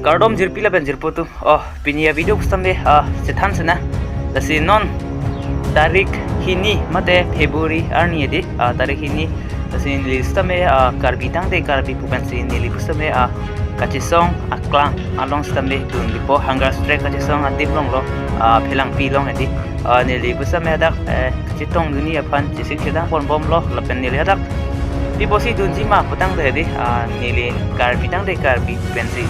Kardom jirpila ben jirputu. Oh, pinya video kustambe setan sena. Lasi non tarik hini mate Februari arni edi tarik hini lasi listame karbitang de karbi pupensi nili kustambe kachisong aklang along stambe dun lipo hunger strike kachisong adiplong lo philang pilong edi nili kustambe dak kachitong duni apan chising chedang pon bom lo lapen nili dak piposi dunjima putang de edi nili karbitang de karbi pupensi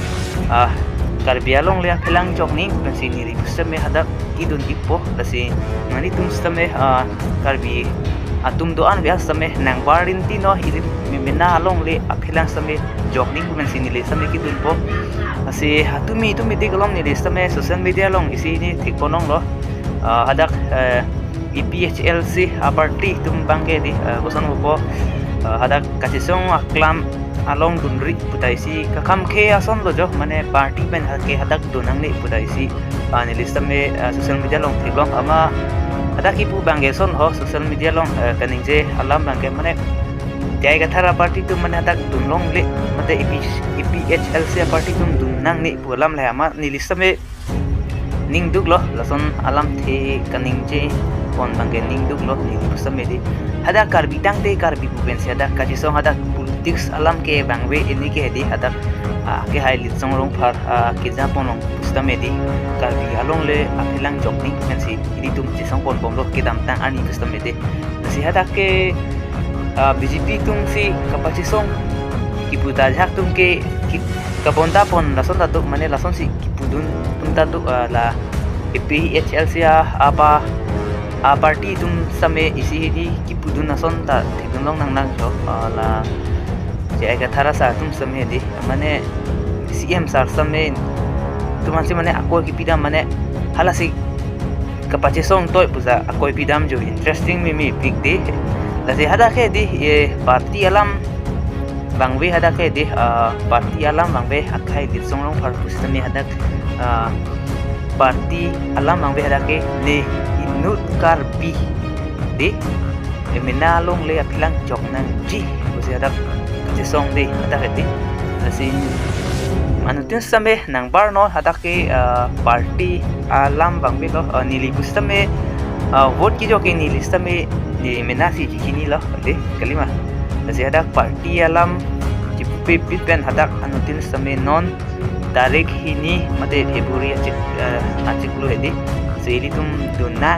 karbialong le philang jokni pupensi nili kustambe hadak idun ipo lasi ngani tum stame karbi atum doan bias stame nang barin tino idin mimena along le aphilang stame jokning men sinile stame kidun po asi hatumi diglong ni stame social media long isi ni thik ponong lo hadak EPHLC party tum bangke di kosan po hadak kasisong aklam along dunri putaisi kakam ke ason lo jo mane party pen hake hadak dunang ni putaisi ni lista me social media long thiklong ama ada kipu bangge son ho social media long kaning je alam bangge mane jaiga thara party tu mane adak dunlong le mate EPHLC party tum dunang ni pulam le ama ni lista me ning duk lo lason alam the kaning je kon bangge ning duk lo ni lista me di ada karbi tang de karbi buben se ada kajisong ada politics alam ke bangwe ini ke di ada ke hai lit song rong phar ke japonong pustamedi karbi along le aphilang jokni pensi idi tum chi song pon bom lo ke dam tang ani pustamedi si hada ke BJP tum si kapachi song kiputa jak tum ke kabonda pon lason tatu mane lason si kipudun tum tatu la EPHLC apa party tum same isi di kipudun nason ta thekdong nang jo la jaiga thara sa tum same di mane CM sar same tuman si mane ako kipidam mane halasi kapache song toy puza ako pidam jo interesting mi big day lasi hada ke di party alam bangwe hada ke di party alam bangwe akai di song rong par pusami hada party alam bangwe hada ke le inut karbi de eminalong le aphilang jok nang ji pusi hada kache song de hada ke di lasi manutin same nang barno hadake party alam bangbe lo nili gustame vote ki joke nili stame ni menasi jikini lo de kalima lasi hadak party alam jipe pen hadak anutin same non tarik hini mate Februari achik lu hedi seli tum dunna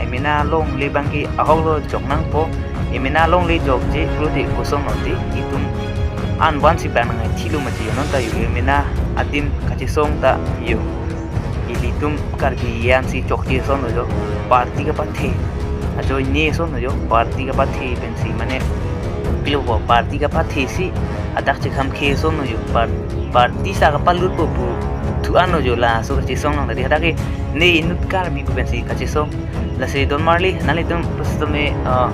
emina long le bangki aholo joknang po emina long le jok je prode kosong noti itum an wan si bang ngai thilu mati non ta yu mena adim kachi song ta yu ilitum karbi yan si chokti son jo party ka pathe ajo ne son jo party ka pathe pensi mane pilo party ka pathe si adak che kham khe son jo party sa ka palut po pu tu ano jo la so kachi song nang da ke ne inut karbi pensi kachi song la se don marli nali tum pustame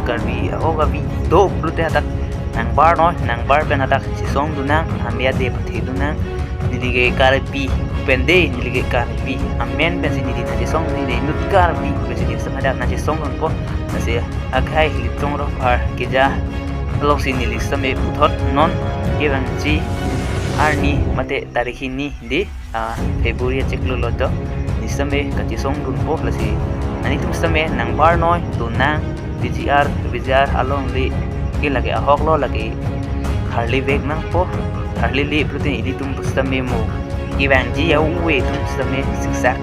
karbi hoga bi do plute adak nang bar no nang bar pen adak si song dunang amya de pathe dunang nilige karpi pende nilige karpi amen pen si nidi si song ni de nut karpi pen si sama adak na si song non po nasi akai hitong ro par kija long si nili same puthot non given ji arni mate tarikh ni di Februari cheklo lo do ni same kati song dun po lasi ani tum same nang bar no dunang BGR along li ke lagi ahok lo lagi harli bag nang po harli li protein idi tum pustame mo iwan ji ya we tum pustame siksak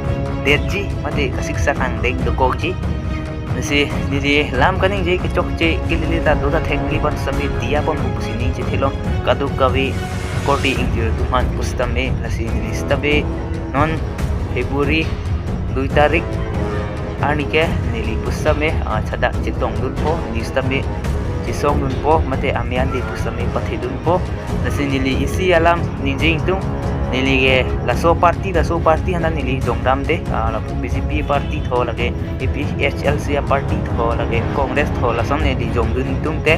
deji mate ka siksak ang deng do koji nasi di lam kaning je ke chok je kilili ta do ta thengli ban same dia pon pusini je thelo kadu kawi koti injir tuhan pustame nasi listabe non Februari 2 tarik ani ke nili pustame chada chitong dun po listame song dun po mate amian di pusame pathe dun po nasi nili isi alam ninjing tung nili ge laso party hana nili dongdam de la BJP party tho lage EPHLC party tho lage congress tho la sam nili jong dun tung te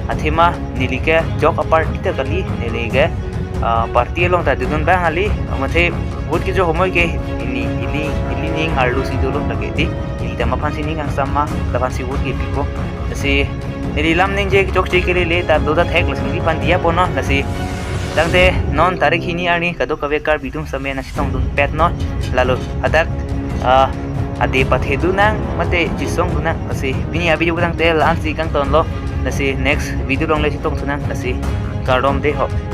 athima nili ke jok party ta kali nili ge party long ta dun bang ali mate vote ki jo homoi ke ini ning arlu si dulu lage di ini tama phansi ning ang sama ta phansi vote ke pipo nasi nili lam ning je chok che ke le ta do da thek lasing di pan dia pono nasi Dangte non tarik hini ani kado kawekar bidung sampai nasi tong dun pet no lalu hadak ade pathedu nang mate jisong dunang kasi bini abi juga dang tel ansi kang ton lo nasi next video dong le sitong sunang nasi kardom de ho